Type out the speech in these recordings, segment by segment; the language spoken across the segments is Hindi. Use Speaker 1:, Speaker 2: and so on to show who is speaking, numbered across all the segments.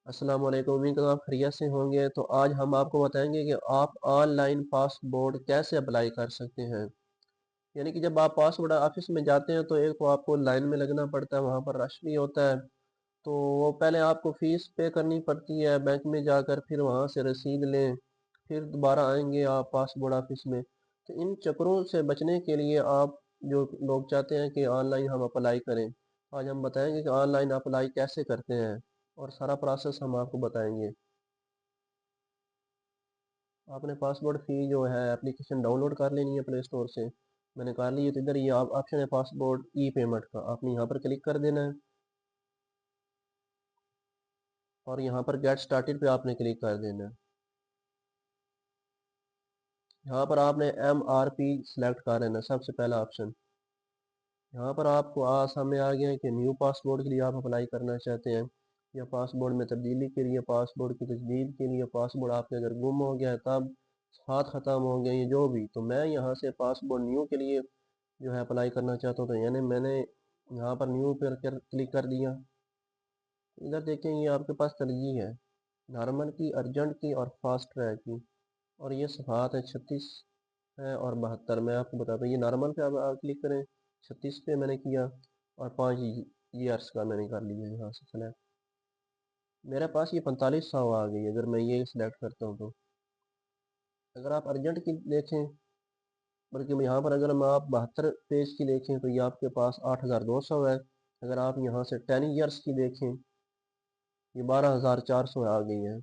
Speaker 1: अस्सलाम वालेकुम। उम्मीद करता हूँ आप खैरियत से होंगे। तो आज हम आपको बताएंगे कि आप ऑनलाइन पासपोर्ट कैसे अप्लाई कर सकते हैं। यानी कि जब आप पासपोर्ट ऑफिस में जाते हैं तो एक तो आपको लाइन में लगना पड़ता है, वहाँ पर रश भी होता है। तो वो पहले आपको फ़ीस पे करनी पड़ती है बैंक में जाकर, फिर वहाँ से रसीद लें, फिर दोबारा आएंगे आप पासपोर्ट ऑफिस में। तो इन चक्करों से बचने के लिए आप जो लोग चाहते हैं कि ऑनलाइन हम अप्लाई करें, आज हम बताएंगे कि ऑनलाइन अप्लाई कैसे करते हैं और सारा प्रोसेस हम आपको बताएंगे। आपने पासपोर्ट फ़ी जो है एप्लीकेशन डाउनलोड कर लेनी है प्ले स्टोर से। मैंने कर ली है, तो इधर ये ऑप्शन है पासपोर्ट ई पेमेंट का, आपने यहाँ पर क्लिक कर देना है और यहाँ पर गेट स्टार्टेड पे आपने क्लिक कर देना है। यहाँ पर आपने MRP सिलेक्ट कर लेना है, सबसे पहला ऑप्शन। यहाँ पर आपको सामने आ गया है कि न्यू पासपोर्ट के लिए आप अप्लाई करना चाहते हैं, या पासपोर्ट में तब्दीली के लिए, पासपोर्ट की तजदीद के लिए, पासपोर्ट आपके अगर गुम हो गया है तब, हाथ ख़त्म हो गया, ये जो भी। तो मैं यहाँ से पासपोर्ट न्यू के लिए जो है अप्लाई करना चाहता हूँ, तो यानी मैंने यहाँ पर न्यू पर क्लिक कर दिया। इधर देखें, ये आपके पास तरजीह है नॉर्मल की, अर्जेंट की और फास्ट ट्रैक की। और ये सफ़ात है 36 है और 72। मैं आपको बताता हूँ, ये नॉर्मल पे आप क्लिक करें, 36 पे मैंने किया और 5 ईयर्स का मैंने कर लिया यहाँ से सेलेक्ट। मेरे पास ये 4500 आ गई अगर मैं ये सिलेक्ट करता हूँ तो। अगर आप अर्जेंट की देखें, बल्कि यहाँ पर अगर मैं आप 72 पेज की देखें तो ये आपके पास 8200 है। अगर आप यहाँ से 10 ईयर्स की देखें, ये 12400 आ गई है।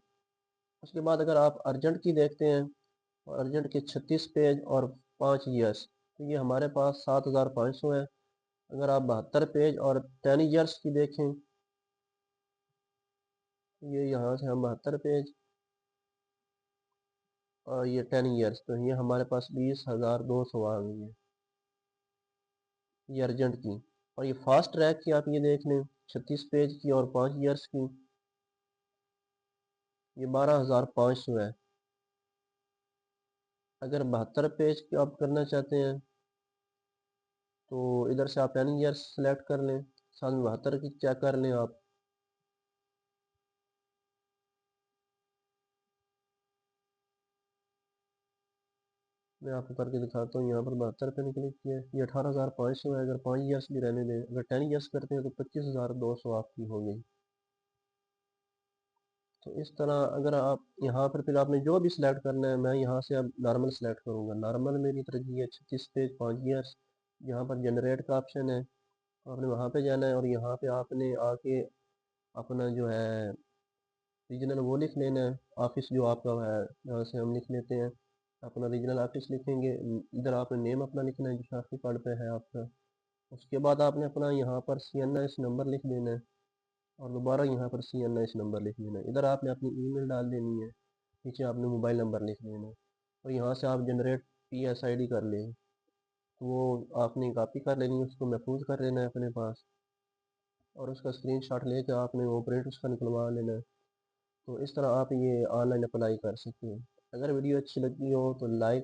Speaker 1: उसके बाद अगर आप अर्जेंट की देखते हैं और अर्जेंट के 36 पेज और 5 ईयर्स, तो ये हमारे पास 7500 है। अगर आप 72 पेज और 10 ईयर्स की देखें, ये यहाँ से हम 72 पेज और ये 10 ईयर्स, तो ये हमारे पास 20,200 आ गई है, ये अर्जेंट की। और ये फास्ट ट्रैक की आप ये देख लें, 36 पेज की और 5 ईयर्स की, ये 12,500 है। अगर 72 पेज की आप करना चाहते हैं तो इधर से आप 10 ईयर्स सेलेक्ट कर लें, साथ में 72 की चेक कर लें आप। मैं आपको करके दिखाता हूँ, यहाँ पर 72 पे क्लिक किया, ये 18,500 है। अगर 5 ईयर्स भी रहने दें, अगर 10 ईयर्स करते हैं तो 25,200 आपकी हो गई। तो इस तरह अगर आप यहाँ पर फिर आपने जो भी सिलेक्ट करना है, मैं यहाँ से अब नॉर्मल सेलेक्ट करूँगा। नॉर्मल मेरी तरजीह है 36 पेज 5 ईयर्स। यहाँ पर जनरेट का ऑप्शन है, आपने वहाँ पे जाना है और यहाँ पे आपने आके अपना जो है रीजनल वो लिख लेना है, ऑफिस जो आपका है, यहाँ से हम लिख लेते हैं अपना रीजनल ऑफिस लिखेंगे। इधर आपने नेम अपना लिखना है जो शनाख्ती कार्ड पे है आपका। उसके बाद आपने अपना यहाँ पर CNS नंबर लिख देना है और दोबारा यहाँ पर CNS नंबर लिख लेना है। इधर आपने अपनी ईमेल डाल देनी है, नीचे आपने मोबाइल नंबर लिख लेना है और यहाँ से आप जनरेट PSID कर लें, तो वो आपने कॉपी कर लेनी है, उसको महफूज कर लेना है अपने पास और उसका स्क्रीनशॉट लेके आपने वो प्रिंट उसका निकलवा लेना है। तो इस तरह आप ये ऑनलाइन अप्लाई कर सकते हैं। अगर वीडियो अच्छी लगी हो तो लाइक